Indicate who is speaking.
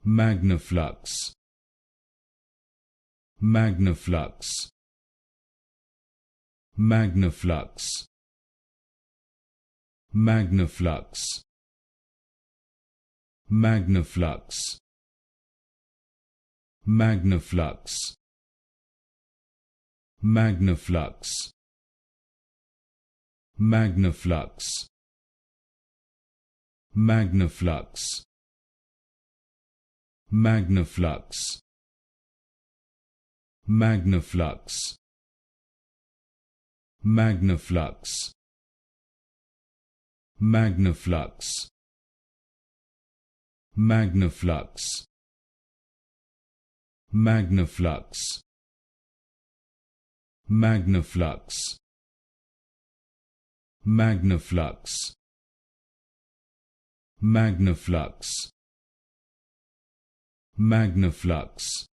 Speaker 1: Magnaflux, Magnaflux, Magnaflux, Magnaflux, Magnaflux, Magnaflux, Magnaflux, Magnaflux, Magnaflux, Magnaflux, Magnaflux, Magnaflux, Magnaflux, Magnaflux, Magnaflux, Magnaflux, Magnaflux, Magnaflux, Magnaflux,